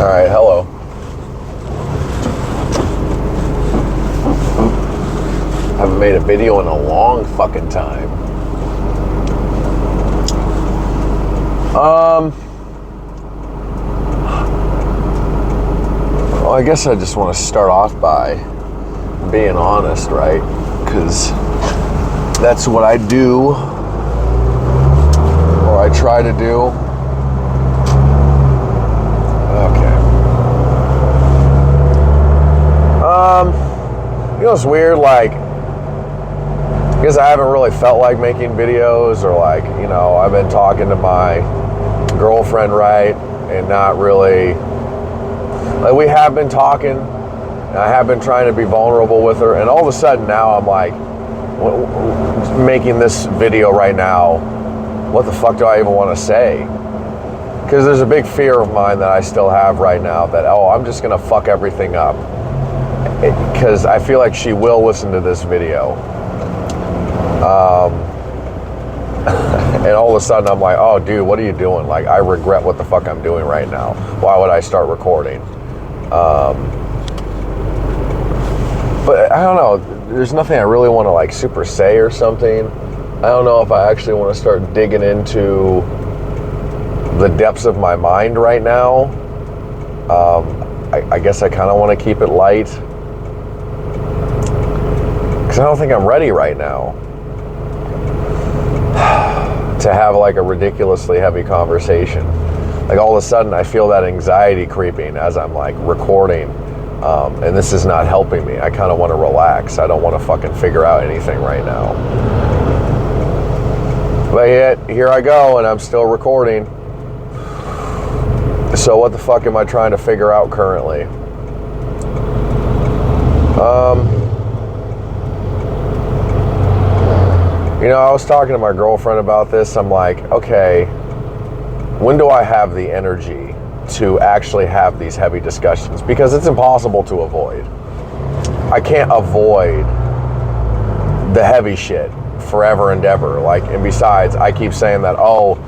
Alright, hello. Haven't made a video in a long fucking time. Well, I guess I just want to start off by being honest, right? Because that's what I do, or I try to do. Okay. You know, it's weird, like, because I haven't really felt like making videos, or like, you know, I've been talking to my girlfriend, right, and not really, like, we have been talking, and I have been trying to be vulnerable with her, and all of a sudden now I'm like, making this video right now, what the fuck do I even want to say? Because there's a big fear of mine that I still have right now that, oh, I'm just going to fuck everything up. Because I feel like she will listen to this video. And all of a sudden I'm like, oh, dude, what are you doing? Like, I regret what the fuck I'm doing right now. Why would I start recording? But I don't know. There's nothing I really want to, like, super say or something. I don't know if I actually want to start digging into the depths of my mind right now. I guess I kind of want to keep it light. Because I don't think I'm ready right now to have, like, a ridiculously heavy conversation. Like, all of a sudden I feel that anxiety creeping as I'm, like, recording. And this is not helping me. I kind of want to relax. I don't want to fucking figure out anything right now. But yet, here I go, and I'm still recording. So what the fuck am I trying to figure out currently? You know, I was talking to my girlfriend about this. I'm like, okay, when do I have the energy to actually have these heavy discussions? Because it's impossible to avoid. I can't avoid the heavy shit forever and ever. Like, and besides, I keep saying that, oh,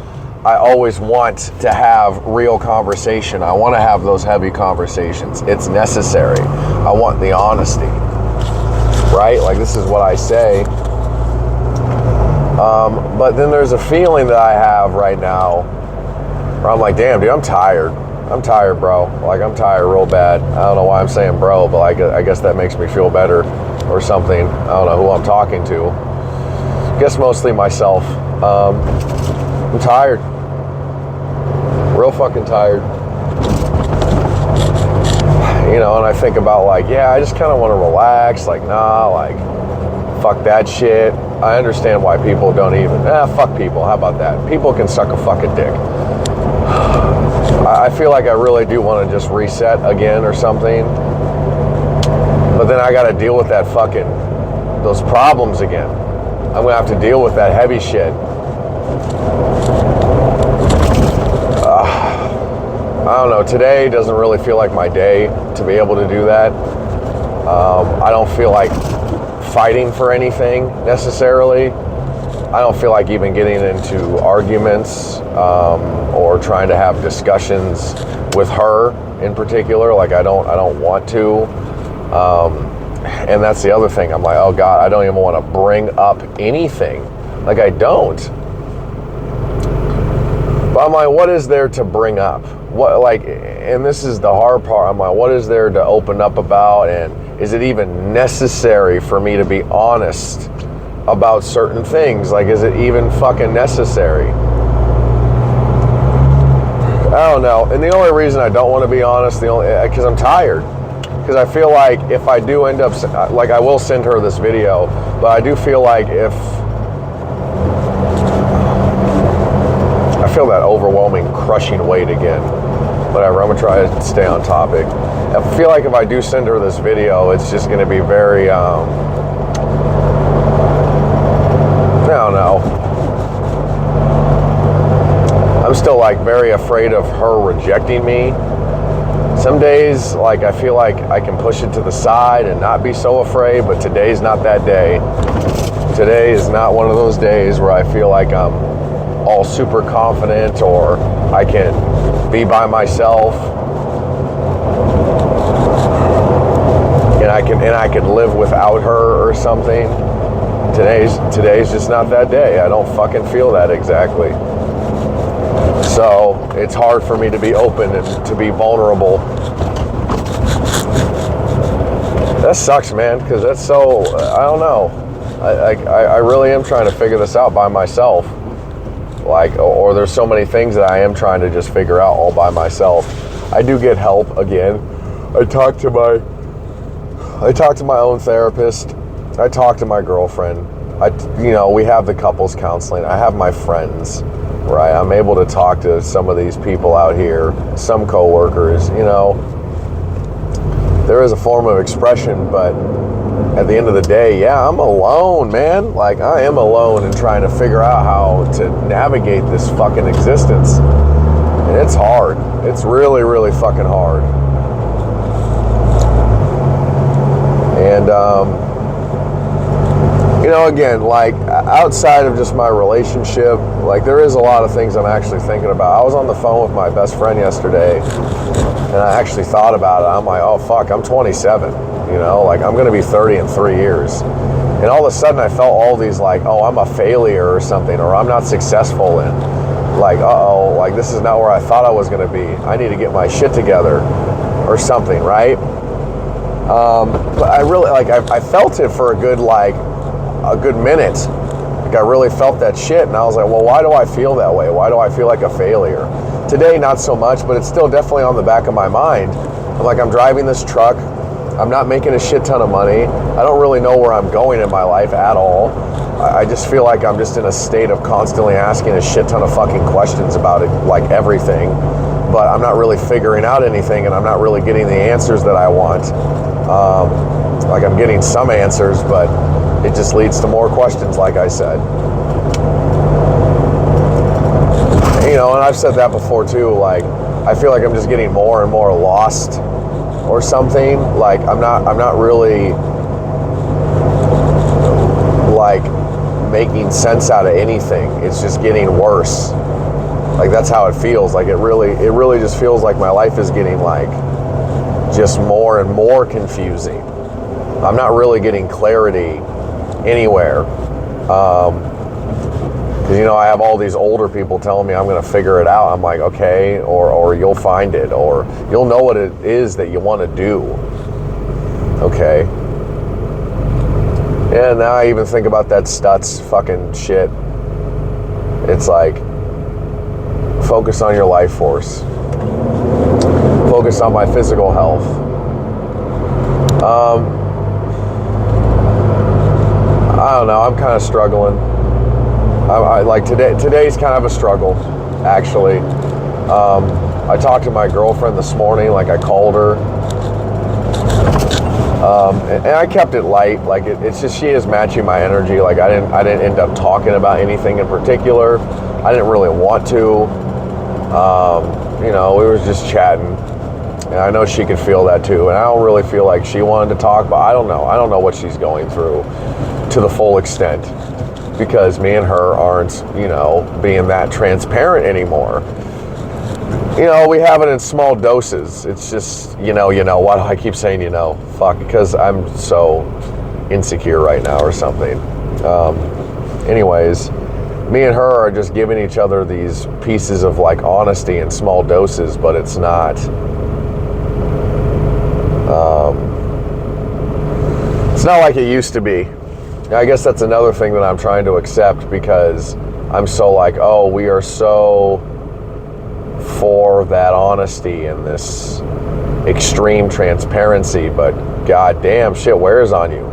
I always want to have real conversation. I want to have those heavy conversations. It's necessary. I want the honesty, right? Like, this is what I say. But then there's a feeling that I have right now where I'm like, damn, dude, I'm tired. I'm tired, bro. Like, I'm tired real bad. I don't know why I'm saying bro, but I guess that makes me feel better or something. I don't know who I'm talking to. I guess mostly myself. I'm tired. Real fucking tired. You know, and I think about, like, yeah, I just kind of want to relax. Like, nah, like, fuck that shit. I understand why people don't even, fuck people. How about that? People can suck a fucking dick. I feel like I really do want to just reset again or something. But then I got to deal with that fucking, those problems again. I'm going to have to deal with that heavy shit. I don't know, today doesn't really feel like my day to be able to do that. I don't feel like fighting for anything necessarily. I don't feel like even getting into arguments or trying to have discussions with her in particular. Like, I don't want to. And that's the other thing. I'm like, oh God, I don't even want to bring up anything. Like, I don't. But I'm like, what is there to bring up? What, like, and this is the hard part. I'm like, what is there to open up about? And is it even necessary for me to be honest about certain things? Like, is it even fucking necessary? I don't know. And the only reason I don't want to be honest, because I'm tired. Because I feel like if I do end up, like, I will send her this video, but I do feel like if, I feel that overwhelming, crushing weight again. Whatever, I'm gonna try to stay on topic. I feel like if I do send her this video, it's just gonna be very, I don't know. I'm still, like, very afraid of her rejecting me. Some days, like, I feel like I can push it to the side and not be so afraid, but today's not that day. Today is not one of those days where I feel like I'm all super confident or I can be by myself. I can live without her or something. Today's just not that day. I don't fucking feel that exactly. So it's hard for me to be open and to be vulnerable. That sucks, man, because that's so, I don't know. I really am trying to figure this out by myself. Like, or there's so many things that I am trying to just figure out all by myself. I do get help again. I talk to my own therapist. I talk to my girlfriend. We have the couples counseling. I have my friends, right? I'm able to talk to some of these people out here, some coworkers, There is a form of expression, but at the end of the day, yeah, I'm alone, man. Like, I am alone and trying to figure out how to navigate this fucking existence. And it's hard. It's really, really fucking hard. And, again, like, outside of just my relationship, like, there is a lot of things I'm actually thinking about. I was on the phone with my best friend yesterday, and I actually thought about it. I'm like, oh, fuck, I'm 27, like, I'm going to be 30 in 3 years. And all of a sudden, I felt all these, like, oh, I'm a failure or something, or I'm not successful, and, like, uh-oh, like, this is not where I thought I was going to be. I need to get my shit together or something, right? But I really, like, I felt it for a good minute. Like, I really felt that shit, and I was like, well, why do I feel that way? Why do I feel like a failure? Today, not so much, but it's still definitely on the back of my mind. I'm driving this truck. I'm not making a shit ton of money. I don't really know where I'm going in my life at all. I just feel like I'm just in a state of constantly asking a shit ton of fucking questions about it, like everything. But I'm not really figuring out anything, and I'm not really getting the answers that I want. I'm getting some answers, but it just leads to more questions, like I said. And I've said that before too, like, I feel like I'm just getting more and more lost or something. Like, I'm not really, like, making sense out of anything. It's just getting worse. Like, that's how it feels. Like, it really just feels like my life is getting, like, just more and more confusing. I'm not really getting clarity anywhere. Because, I have all these older people telling me I'm going to figure it out. I'm like, okay, or you'll find it, or you'll know what it is that you want to do. Okay. Yeah, now I even think about that Stutz fucking shit. It's like, focus on your life force. Focus on my physical health. I don't know, I'm kind of struggling. I like today's kind of a struggle, actually. I talked to my girlfriend this morning, like, I called her. And I kept it light. Like, it's just, she is matching my energy. Like, I didn't end up talking about anything in particular. I didn't really want to. We were just chatting. And I know she could feel that too. And I don't really feel like she wanted to talk, but I don't know. I don't know what she's going through to the full extent, because me and her aren't, being that transparent anymore. We have it in small doses. It's just, why do I keep saying, fuck, because I'm so insecure right now or something. Anyways, me and her are just giving each other these pieces of, like, honesty in small doses, but it's not, it's not like it used to be. I guess that's another thing that I'm trying to accept, because I'm so like, oh, we are so for that honesty and this extreme transparency, but goddamn, shit wears on you.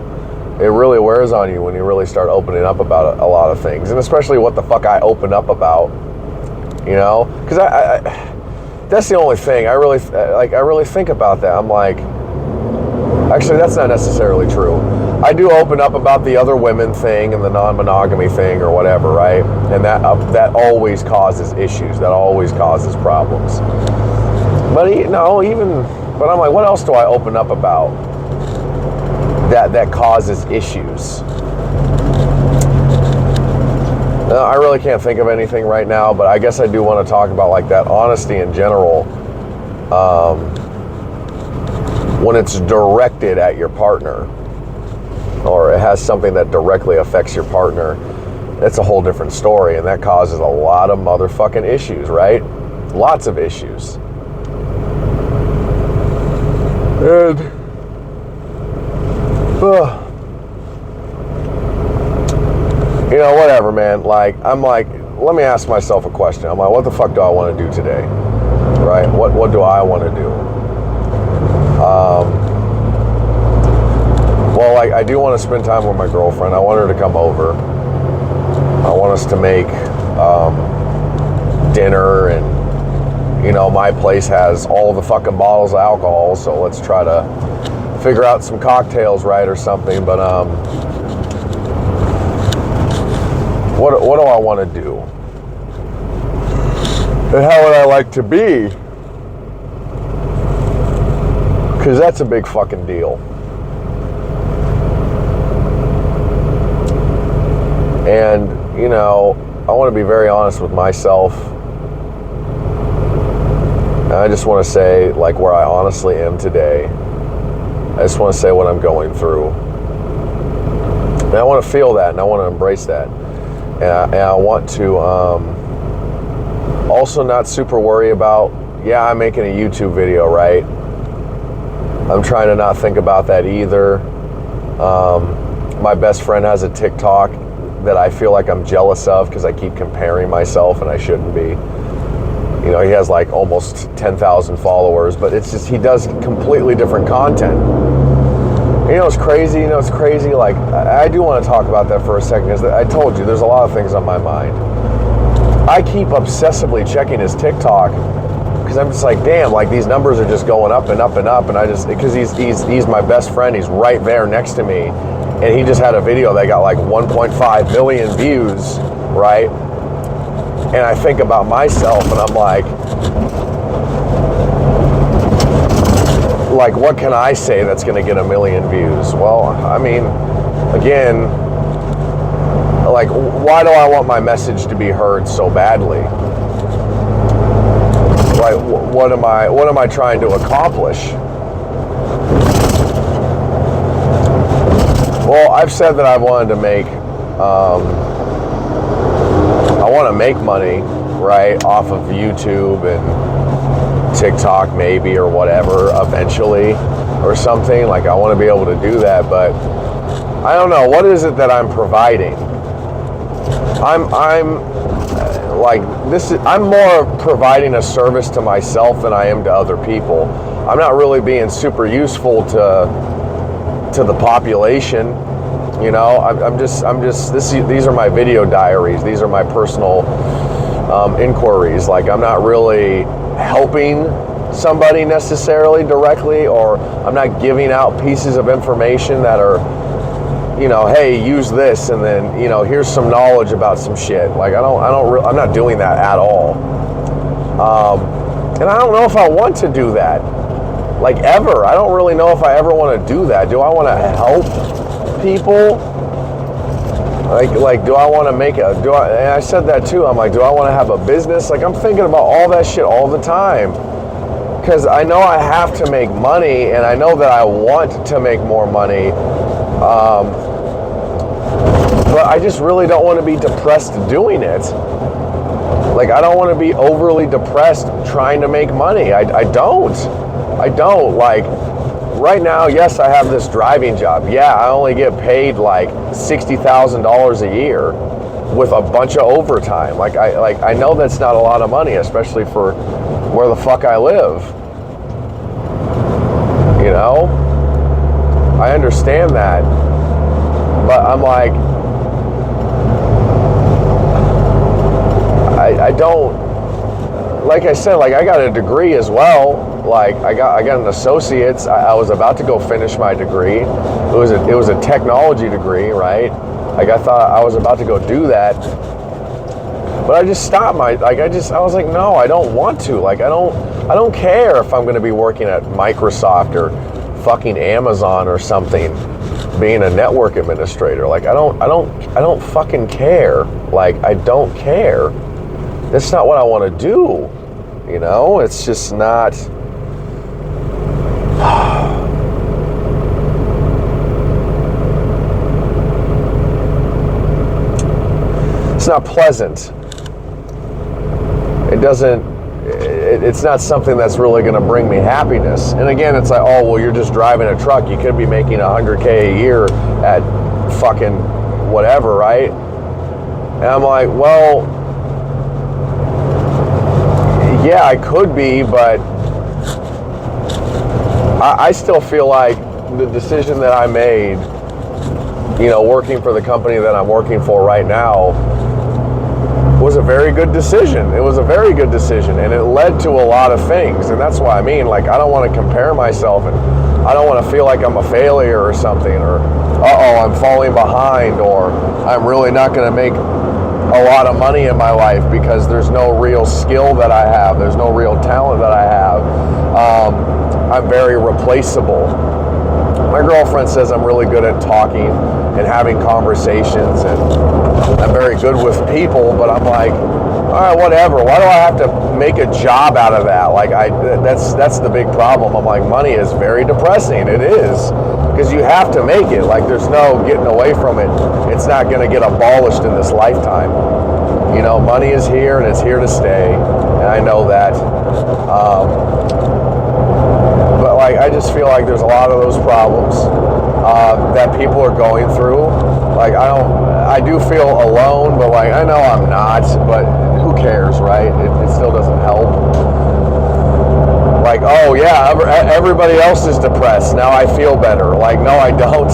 It really wears on you when you really start opening up about a lot of things, and especially what the fuck I open up about, because I that's the only thing I really think about that. I'm like, actually, that's not necessarily true. I do open up about the other women thing and the non-monogamy thing or whatever, right? And that always causes issues. That always causes problems. But but I'm like, what else do I open up about that causes issues? I really can't think of anything right now, but I guess I do want to talk about, like, that honesty in general. when it's directed at your partner, or it has something that directly affects your partner, it's a whole different story, and that causes a lot of motherfucking issues, right? Lots of issues. And you know, whatever, man. Like, I'm like, let me ask myself a question. I'm like, what the fuck do I want to do today? Right? What do I want to do? Well, like, I do want to spend time with my girlfriend. I want her to come over. I want us to make dinner, and you know, my place has all the fucking bottles of alcohol, so let's try to figure out some cocktails, right, or something. But what do I want to do? And how would I like to be? Because that's a big fucking deal. And, you know, I want to be very honest with myself. And I just want to say, like, where I honestly am today. I just want to say what I'm going through. And I want to feel that, and I want to embrace that. And I want to also not super worry about, yeah, I'm making a YouTube video, right? I'm trying to not think about that either. My best friend has a TikTok that I feel like I'm jealous of because I keep comparing myself, and I shouldn't be. You know, he has like almost 10,000 followers, but it's just, he does completely different content. You know, it's crazy. You know, it's crazy. Like, I do want to talk about that for a second, because I told you, there's a lot of things on my mind. I keep obsessively checking his TikTok because I'm just like, damn, like, these numbers are just going up and up and up, and I just, because he's my best friend, he's right there next to me, and he just had a video that got like 1.5 million views, right? And I think about myself, and I'm like, what can I say that's going to get 1 million views? Well, I mean, again, like, why do I want my message to be heard so badly? Like, what am I trying to accomplish? Well, I've said that I wanted to make, I want to make money, right, off of YouTube and TikTok maybe, or whatever, eventually, or something. Like, I want to be able to do that, but I don't know, what is it that I'm providing? I'm more providing a service to myself than I am to other people. I'm not really being super useful to the population. You know, these are my video diaries. These are my personal inquiries. Like, I'm not really helping somebody necessarily directly, or I'm not giving out pieces of information that are, you know, hey, use this, and then, you know, here's some knowledge about some shit. Like, I'm not doing that at all. And I don't know if I want to do that, like, ever. I don't really know if I ever want to do that. Do I want to help people? Like, do I want to and I said that too. I'm like, do I want to have a business? Like, I'm thinking about all that shit all the time, because I know I have to make money, and I know that I want to make more money. But I just really don't want to be depressed doing it. Like, I don't want to be overly depressed trying to make money. I don't. Like, right now, yes, I have this driving job. Yeah, I only get paid like $60,000 a year with a bunch of overtime. Like, I know that's not a lot of money, especially for where the fuck I live. You know? I understand that. But I'm like, I don't, like I said, like, I got a degree as well. Like, I got an associate's. I was about to go finish my degree. It was a technology degree, right? Like, I thought I was about to go do that, but I just stopped I was like, no, I don't want to. Like, I don't care if I'm going to be working at Microsoft or fucking Amazon or something, being a network administrator. Like, I don't fucking care. Like, I don't care. That's not what I want to do. You know, it's just not. it's not pleasant. It's not something that's really going to bring me happiness. And again, it's like, oh, well, you're just driving a truck. You could be making $100K a year at fucking whatever, right? And I'm like, well, yeah, I could be, but I still feel like the decision that I made, working for the company that I'm working for right now, was a very good decision. It was a very good decision, and it led to a lot of things. And that's why I mean, like, I don't want to compare myself, and I don't want to feel like I'm a failure or something, or I'm falling behind, or I'm really not going to make a lot of money in my life because there's no real skill that I have. There's no real talent that I have. I'm very replaceable. My girlfriend says I'm really good at talking and having conversations, and I'm very good with people, but I'm like, all right, whatever. Why do I have to make a job out of that? Like, that's the big problem. I'm like, money is very depressing. It is, because you have to make it. Like, there's no getting away from it. It's not going to get abolished in this lifetime. Money is here, and it's here to stay, and I know that. But like, I just feel like there's a lot of those problems that people are going through. Like, I do feel alone, but like, I know I'm not, but who cares, right? It still doesn't help. Like, oh yeah, everybody else is depressed. Now I feel better. Like, no, I don't.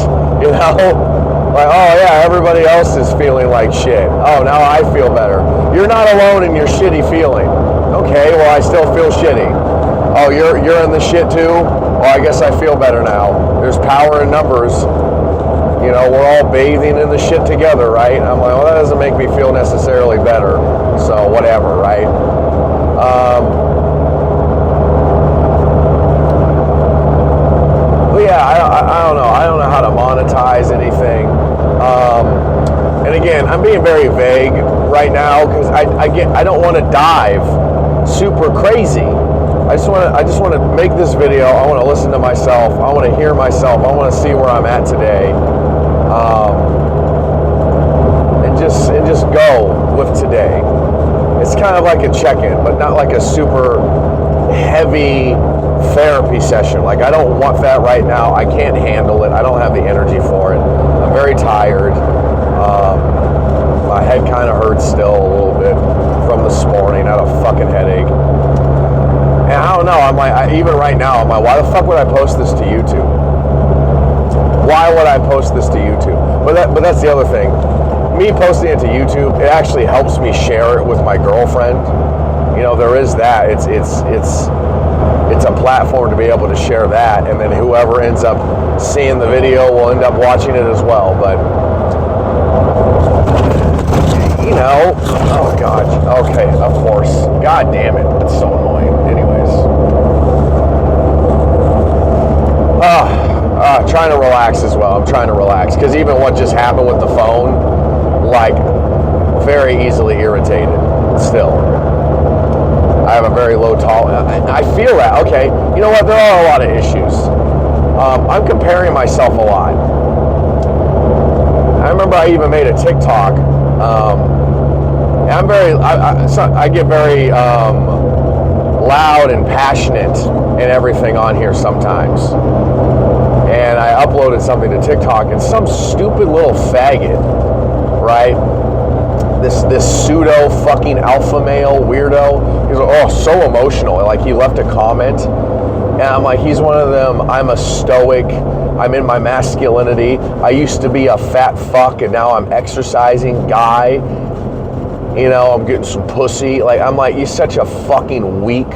Like, oh yeah, everybody else is feeling like shit. Oh, now I feel better. You're not alone in your shitty feeling. Okay, well, I still feel shitty. Oh, you're in the shit too? Well, I guess I feel better now. There's power in numbers. We're all bathing in the shit together, right? I'm like, well, that doesn't make me feel necessarily better. So whatever, right? But yeah, I don't know. I don't know how to monetize anything. And again, I'm being very vague right now because I don't want to dive super crazy. I just want to make this video. I want to listen to myself. I want to hear myself. I want to see where I'm at today, and just go with today. It's kind of like a check-in, but not like a super heavy therapy session. Like, I don't want that right now. I can't handle it. I don't have the energy for it. I'm very tired. My head kind of hurts still a little bit from this morning. I had a fucking headache. And I don't know, I'm like, even right now, I'm like, why the fuck would I post this to YouTube? Why would I post this to YouTube? But that's the other thing. Me posting it to YouTube, it actually helps me share it with my girlfriend. There is that. It's a platform to be able to share that, and then whoever ends up seeing the video will end up watching it as well. But oh god, okay, of course. God damn it, it's so annoying. Anyways, trying to relax as well. I'm trying to relax because even what just happened with the phone, like, very easily irritated. Still, I have a very low tolerance. I feel that. Okay, you know what? There are a lot of issues. I'm comparing myself a lot. I remember I even made a TikTok. I get very loud and passionate and everything on here sometimes. And I uploaded something to TikTok, and some stupid little faggot, right? This pseudo fucking alpha male weirdo. He's like, oh, so emotional. Like, he left a comment, and I'm like, he's one of them. I'm a stoic. I'm in my masculinity. I used to be a fat fuck, and now I'm exercising guy. I'm getting some pussy. Like, I'm like, you're such a fucking weak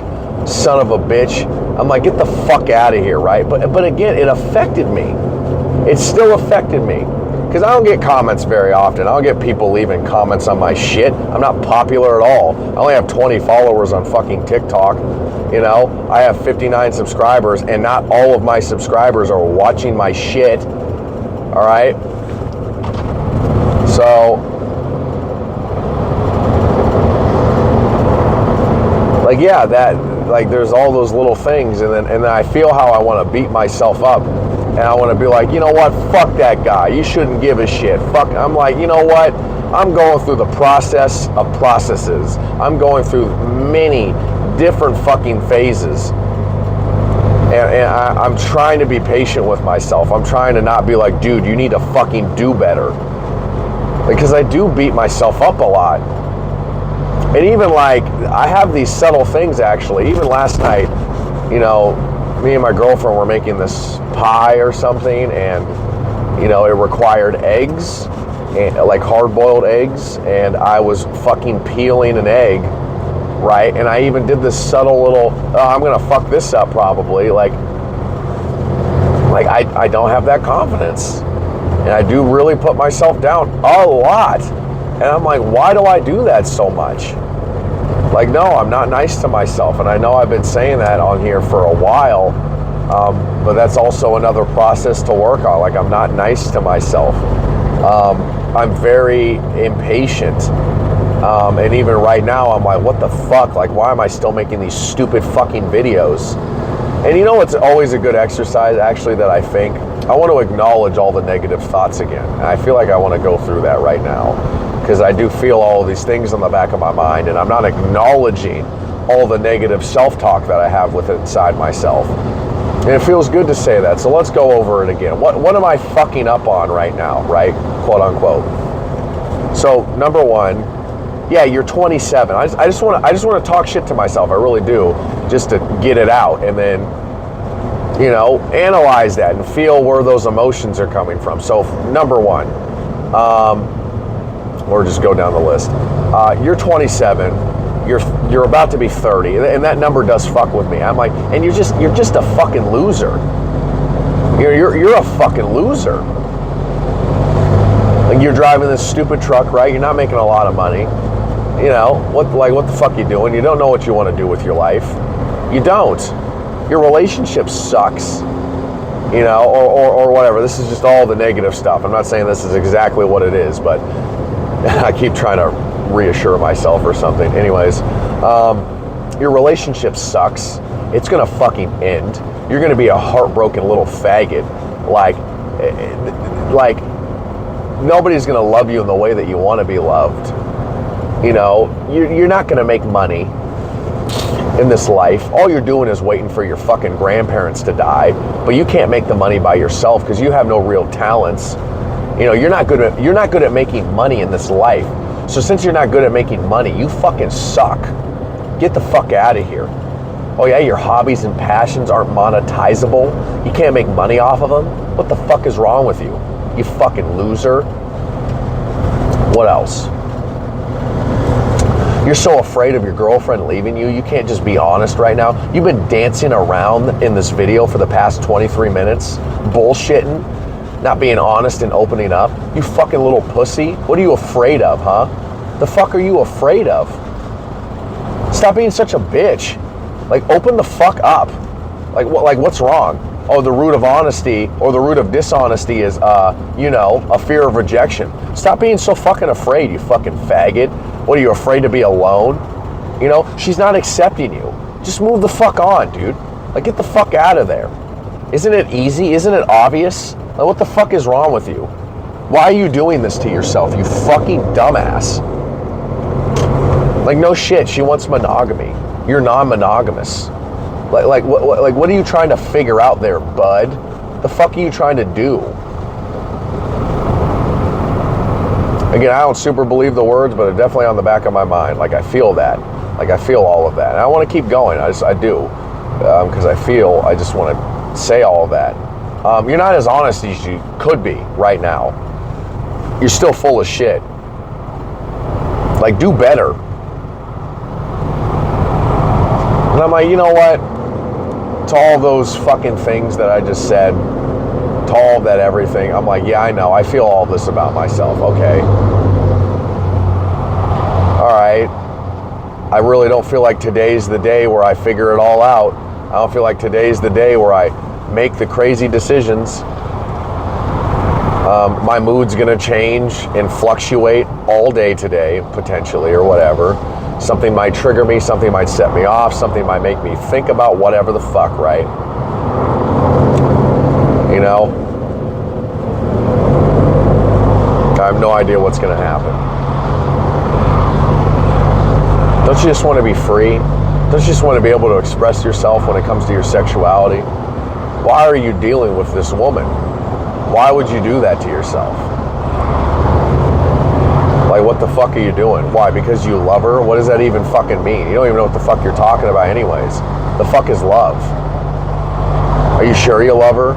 son of a bitch. I'm like, get the fuck out of here, right? But again, it affected me. It still affected me. Because I don't get comments very often. I don't get people leaving comments on my shit. I'm not popular at all. I only have 20 followers on fucking TikTok. I have 59 subscribers, and not all of my subscribers are watching my shit. All right? So, like, yeah, there's all those little things, and then I feel how I want to beat myself up, and I want to be like, you know what, fuck that guy, you shouldn't give a shit, fuck. I'm like, you know what, I'm going through the process of processes. I'm going through many different fucking phases. And I'm trying to be patient with myself. I'm trying to not be like, dude, you need to fucking do better. Because I do beat myself up a lot. And even like, I have these subtle things actually. Even last night, you know, me and my girlfriend were making this pie or something, and, you know, it required eggs, and, like hard-boiled eggs, and I was fucking peeling an egg, right? And I even did this subtle little, oh, I'm gonna fuck this up probably. Like I don't have that confidence. And I do really put myself down a lot. And I'm like, why do I do that so much? Like, no, I'm not nice to myself. And I know I've been saying that on here for a while, but that's also another process to work on. Like, I'm not nice to myself. I'm very impatient. And even right now, I'm like, what the fuck? Like, why am I still making these stupid fucking videos? And you know what's always a good exercise, actually, that I think? I want to acknowledge all the negative thoughts again. And I feel like I want to go through that right now, because I do feel all of these things on the back of my mind, and I'm not acknowledging all the negative self-talk that I have with inside myself. And it feels good to say that. So let's go over it again. What am I fucking up on right now, right? Quote unquote. So number one, yeah, you're 27. I just want to talk shit to myself. I really do, just to get it out, and then, you know, analyze that and feel where those emotions are coming from. So number one, or just go down the list. You're 27. You're about to be 30, and that number does fuck with me. I'm like, and you're just a fucking loser. You're a fucking loser. Like, you're driving this stupid truck, right? You're not making a lot of money. You know, what the fuck you doing? You don't know what you want to do with your life. You don't. Your relationship sucks. You know, or whatever. This is just all the negative stuff. I'm not saying this is exactly what it is, but I keep trying to reassure myself or something. Anyways, your relationship sucks. It's gonna fucking end. You're gonna be a heartbroken little faggot. Like nobody's gonna love you in the way that you want to be loved. You know, you're not gonna make money in this life. All you're doing is waiting for your fucking grandparents to die, but you can't make the money by yourself because you have no real talents. You know, you're not good at making money in this life. So since you're not good at making money, you fucking suck. Get the fuck out of here. Oh yeah, your hobbies and passions aren't monetizable. You can't make money off of them. What the fuck is wrong with you? You fucking loser. What else? You're so afraid of your girlfriend leaving you. You can't just be honest right now. You've been dancing around in this video for the past 23 minutes, bullshitting, not being honest and opening up. You fucking little pussy. What are you afraid of, huh? The fuck are you afraid of? Stop being such a bitch. Like, open the fuck up. Like, what's wrong? Oh, the root of honesty or the root of dishonesty is, you know, a fear of rejection. Stop being so fucking afraid, you fucking faggot. What, are you afraid to be alone? You know, she's not accepting you. Just move the fuck on, dude. Like, get the fuck out of there. Isn't it easy? Isn't it obvious? Like, what the fuck is wrong with you? Why are you doing this to yourself, you fucking dumbass? Like, no shit, she wants monogamy. You're non-monogamous. Like what are you trying to figure out there, bud? The fuck are you trying to do? Again, I don't super believe the words, but it's definitely on the back of my mind. Like, I feel that. Like, I feel all of that. And I want to keep going. I do. Because I just want to say all of that. You're not as honest as you could be right now. You're still full of shit. Like, do better. And I'm like, you know what? To all those fucking things that I just said, to all that everything, I'm like, yeah, I know. I feel all this about myself. Okay. All right. I really don't feel like today's the day where I figure it all out. I don't feel like today's the day where I make the crazy decisions. My mood's gonna change and fluctuate all day today, potentially, or whatever. Something might trigger me, something might set me off, something might make me think about whatever the fuck, right? You know? I have no idea what's gonna happen. Don't you just want to be free? Don't you just want to be able to express yourself when it comes to your sexuality? Why are you dealing with this woman? Why would you do that to yourself? Like, what the fuck are you doing? Why? Because you love her? What does that even fucking mean? You don't even know what the fuck you're talking about anyways. The fuck is love? Are you sure you love her?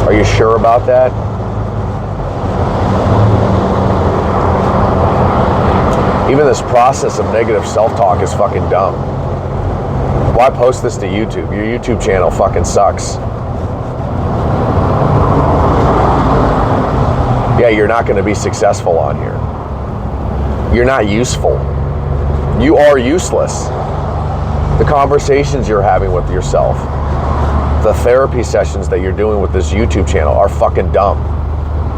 Are you sure about that? Even this process of negative self-talk is fucking dumb. Why post this to YouTube? Your YouTube channel fucking sucks. Yeah, you're not going to be successful on here. You're not useful. You are useless. The conversations you're having with yourself, the therapy sessions that you're doing with this YouTube channel are fucking dumb.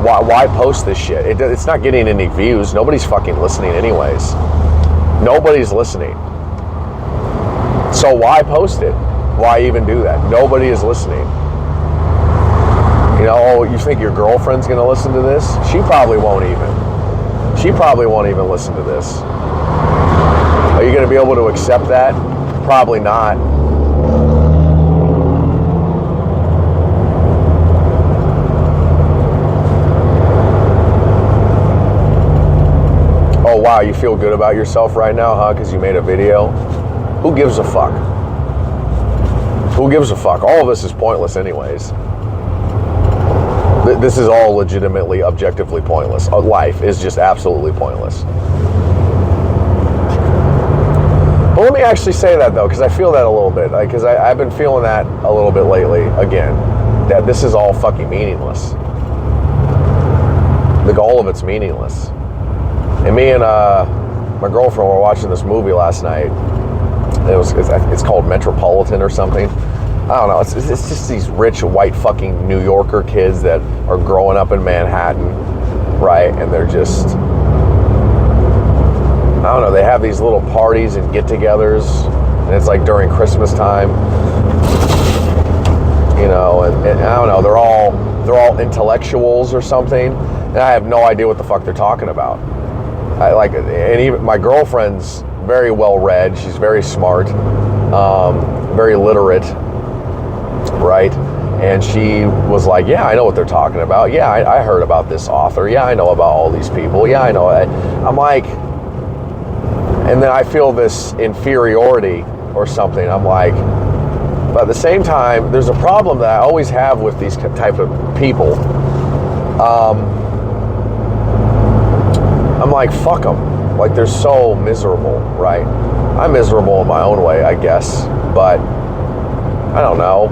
Why post this shit? It's not getting any views. Nobody's fucking listening anyways. Nobody's listening. So why post it? Why even do that? Nobody is listening. You know, oh, you think your girlfriend's gonna listen to this? She probably won't even. She probably won't even listen to this. Are you gonna be able to accept that? Probably not. Oh wow, you feel good about yourself right now, huh? Because you made a video? Who gives a fuck? Who gives a fuck? All of this is pointless anyways. This is all legitimately, objectively pointless. Life is just absolutely pointless. But let me actually say that though, because I feel that a little bit. Because I've been feeling that a little bit lately, again. That this is all fucking meaningless. The goal of it's meaningless. And me and my girlfriend were watching this movie last night. It's called Metropolitan or something. I don't know. It's just these rich white fucking New Yorker kids that are growing up in Manhattan, right? And they're just, I don't know. They have these little parties and get-togethers, and it's like during Christmas time, you know. And I don't know. They're all intellectuals or something, and I have no idea what the fuck they're talking about. And even my girlfriend's very well read. She's very smart, very literate, right? And she was like, yeah, I know what they're talking about. Yeah, I heard about this author. Yeah, I know about all these people. Yeah, I know. I'm like, and then I feel this inferiority or something. I'm like, but at the same time, there's a problem that I always have with these type of people. I'm like, fuck them. Like, they're so miserable, right? I'm miserable in my own way, I guess, but I don't know.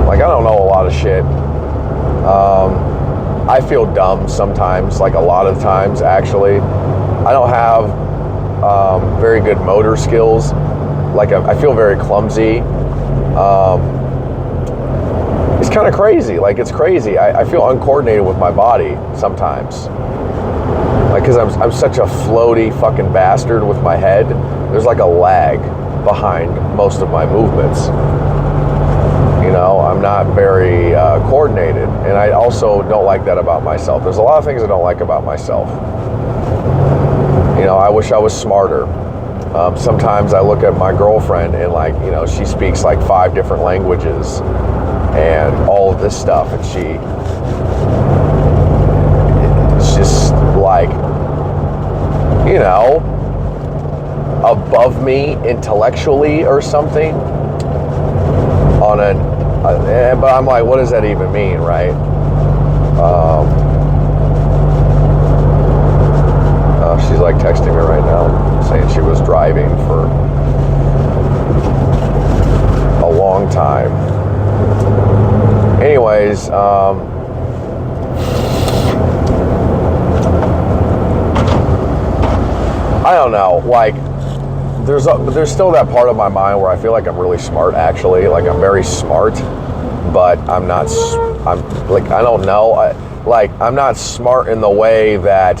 Like, I don't know a lot of shit. I feel dumb sometimes, like a lot of times, actually. I don't have very good motor skills. Like, I feel very clumsy. It's kind of crazy. Like, it's crazy. I feel uncoordinated with my body sometimes. Like, because I'm such a floaty fucking bastard with my head, there's like a lag behind most of my movements. You know, I'm not very coordinated, and I also don't like that about myself. There's a lot of things I don't like about myself. You know, I wish I was smarter. Sometimes I look at my girlfriend and, like, you know, she speaks like 5 different languages and all of this stuff, and it's just like, you know, above me intellectually or something on but I'm like, what does that even mean, right? She's like texting me right now saying she was driving for a long time. Anyways, I don't know, like, there's still that part of my mind where I feel like I'm really smart, actually. Like, I'm very smart, but I'm not, like, I don't know. I'm not smart in the way that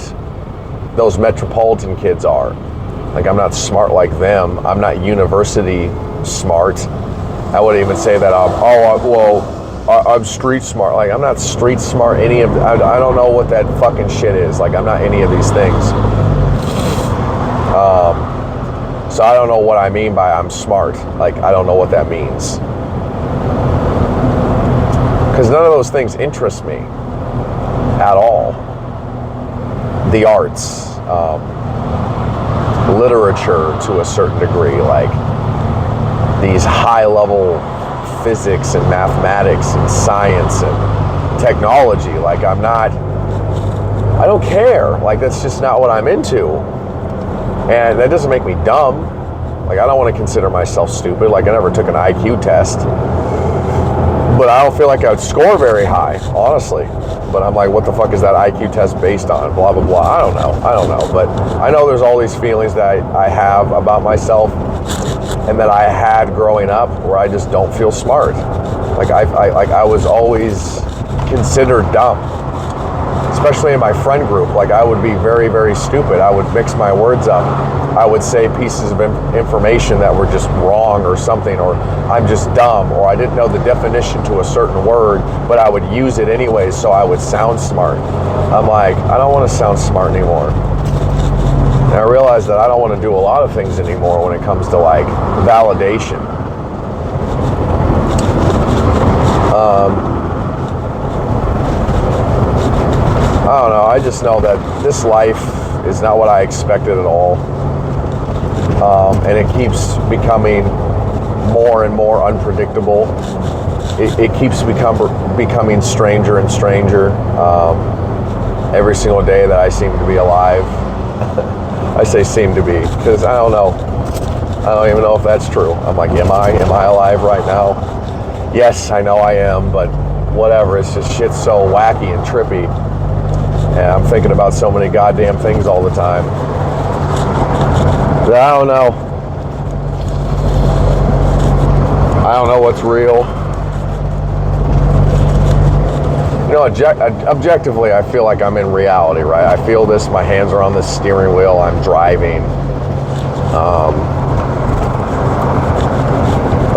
those metropolitan kids are. Like, I'm not smart like them. I'm not university smart. I wouldn't even say that well, I'm street smart. Like, I'm not street smart. I don't know what that fucking shit is. Like, I'm not any of these things. So I don't know what I mean by I'm smart. Like, I don't know what that means. Because none of those things interest me at all. The arts, literature to a certain degree, like these high-level physics and mathematics and science and technology. Like, I don't care. Like, that's just not what I'm into. And that doesn't make me dumb. Like, I don't want to consider myself stupid. Like, I never took an IQ test. But I don't feel like I would score very high, honestly. But I'm like, what the fuck is that IQ test based on? Blah, blah, blah. I don't know. But I know there's all these feelings that I have about myself and that I had growing up where I just don't feel smart. Like, I was always considered dumb. Especially in my friend group. Like, I would be very, very stupid. I would mix my words up. I would say pieces of information that were just wrong or something, or I'm just dumb, or I didn't know the definition to a certain word, but I would use it anyways so I would sound smart. I'm like, I don't want to sound smart anymore. And I realized that I don't want to do a lot of things anymore when it comes to, like, validation. I don't know. I just know that this life is not what I expected at all. And it keeps becoming more and more unpredictable. It keeps becoming stranger and stranger. Every single day that I seem to be alive. I say seem to be, because I don't know. I don't even know if that's true. I'm like, am I alive right now? Yes, I know I am, but whatever. It's just shit's so wacky and trippy. And I'm thinking about so many goddamn things all the time. But I don't know. I don't know what's real. You know, objectively, I feel like I'm in reality, right? I feel this. My hands are on the steering wheel. I'm driving.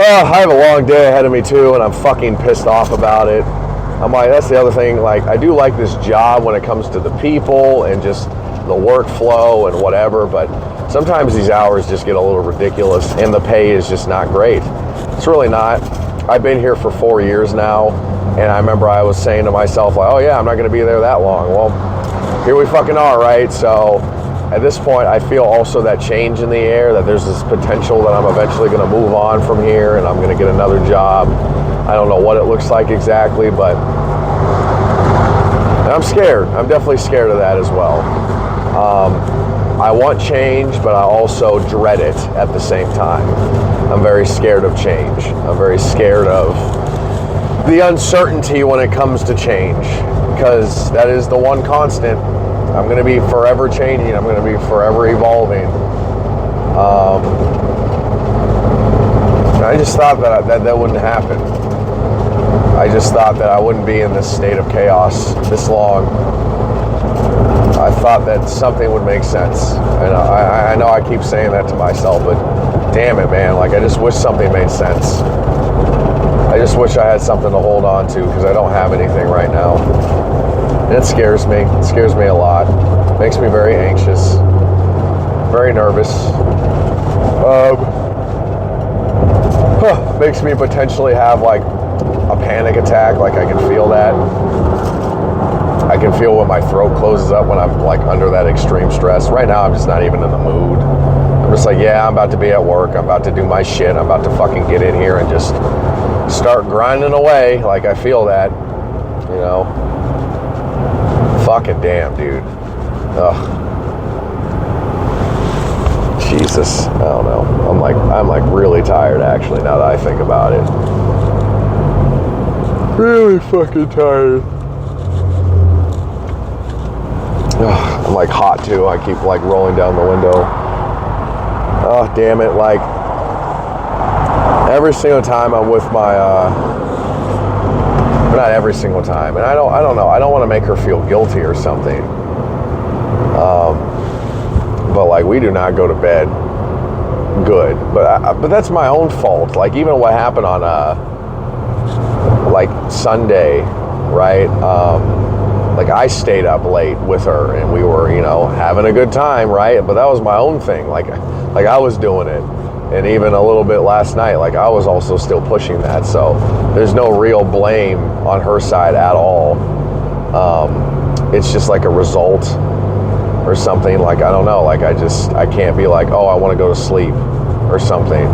I have a long day ahead of me, too, and I'm fucking pissed off about it. I'm like, that's the other thing. Like, I do like this job when it comes to the people and just the workflow and whatever, but sometimes these hours just get a little ridiculous and the pay is just not great. It's really not. I've been here for 4 years now, and I remember I was saying to myself, like, oh yeah, I'm not going to be there that long. Well, here we fucking are, right? So at this point, I feel also that change in the air, that there's this potential that I'm eventually going to move on from here and I'm going to get another job. I don't know what it looks like exactly, but I'm scared. I'm definitely scared of that as well. I want change, but I also dread it at the same time. I'm very scared of change. I'm very scared of the uncertainty when it comes to change, because that is the one constant. I'm going to be forever changing. I'm going to be forever evolving. I just thought that wouldn't happen. I just thought that I wouldn't be in this state of chaos this long. I thought that something would make sense. And I know I keep saying that to myself, but damn it, man. Like, I just wish something made sense. I just wish I had something to hold on to, because I don't have anything right now. And it scares me. It scares me a lot. It makes me very anxious. Very nervous. Makes me potentially have, like, a panic attack. Like, I can feel that. I can feel when my throat closes up when I'm, like, under that extreme stress. Right now, I'm just not even in the mood. I'm just like, yeah, I'm about to be at work. I'm about to do my shit. I'm about to fucking get in here and just start grinding away. Like, I feel that, you know. Fucking damn, dude. Ugh. Jesus. I don't know. I'm like really tired, actually, now that I think about it. Really fucking tired. Ugh, I'm like hot too. I keep like rolling down the window. Oh, damn it. Like, every single time I'm with my, but not every single time. And I don't know. I don't want to make her feel guilty or something. But like, we do not go to bed good. But that's my own fault. Like, even what happened on, like Sunday, right? Like I stayed up late with her and we were, you know, having a good time, right? But that was my own thing. Like I was doing it. And even a little bit last night, like I was also still pushing that. So there's no real blame on her side at all. It's just like a result or something. Like, I don't know, like I can't be like, oh, I want to go to sleep or something.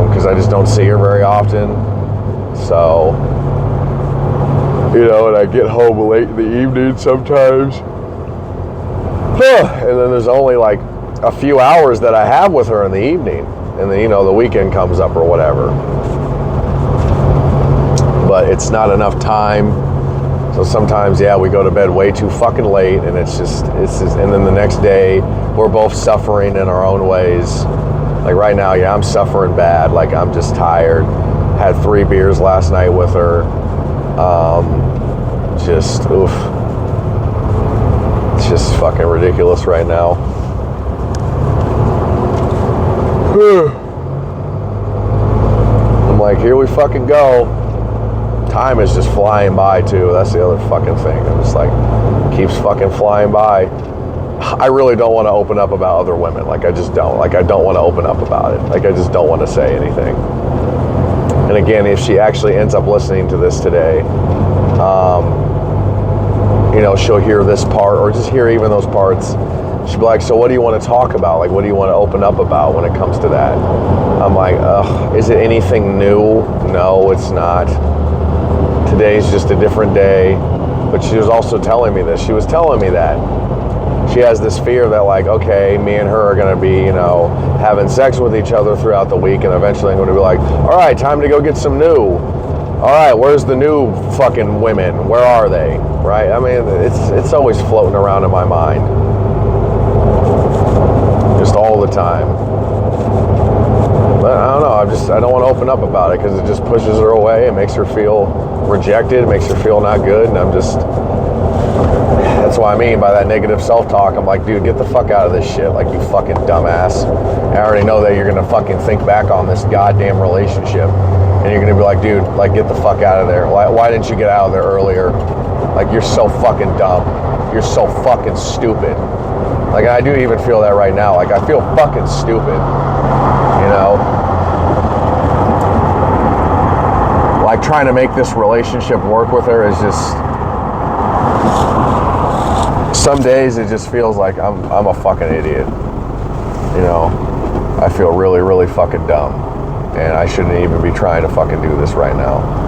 Because I just don't see her very often. So, you know, and I get home late in the evening sometimes. And then there's only like a few hours that I have with her in the evening. And then, you know, the weekend comes up or whatever. But it's not enough time. So sometimes, yeah, we go to bed way too fucking late, and it's just, and then the next day, we're both suffering in our own ways. Like right now, yeah, I'm suffering bad. Like I'm just tired. Had 3 beers last night with her. Just, oof. It's just fucking ridiculous right now. I'm like, here we fucking go. Time is just flying by too. That's the other fucking thing. I'm just like, keeps fucking flying by. I really don't want to open up about other women. Like I just don't. Like I don't want to open up about it. Like I just don't want to say anything. And again, if she actually ends up listening to this today, you know, she'll hear this part or just hear even those parts. She'll be like, so what do you want to talk about? Like, what do you want to open up about when it comes to that? I'm like, ugh, is it anything new? No, it's not. Today's just a different day. But she was also telling me this. She was telling me that she has this fear that, like, okay, me and her are going to be, you know, having sex with each other throughout the week, and eventually I'm going to be like, all right, time to go get some new. All right, where's the new fucking women? Where are they? Right? I mean, it's always floating around in my mind. Just all the time. But I don't know, I don't want to open up about it because it just pushes her away. It makes her feel rejected. It makes her feel not good. And that's what I mean by that negative self-talk. I'm like, dude, get the fuck out of this shit. Like, you fucking dumbass. I already know that you're going to fucking think back on this goddamn relationship. And you're going to be like, dude, like, get the fuck out of there. Why didn't you get out of there earlier? Like, you're so fucking dumb. You're so fucking stupid. Like, I do even feel that right now. Like, I feel fucking stupid. You know? Like, trying to make this relationship work with her is just... Some days it just feels like I'm a fucking idiot. You know? I feel really, really fucking dumb. And I shouldn't even be trying to fucking do this right now.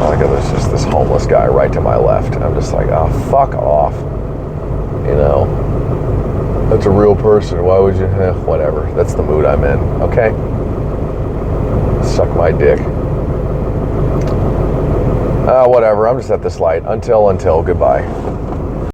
Like, there's just this homeless guy right to my left. And I'm just like, oh, fuck off. You know? That's a real person. Why would you? Whatever. That's the mood I'm in. Okay? Suck my dick. Whatever. I'm just at this light. Until. Goodbye.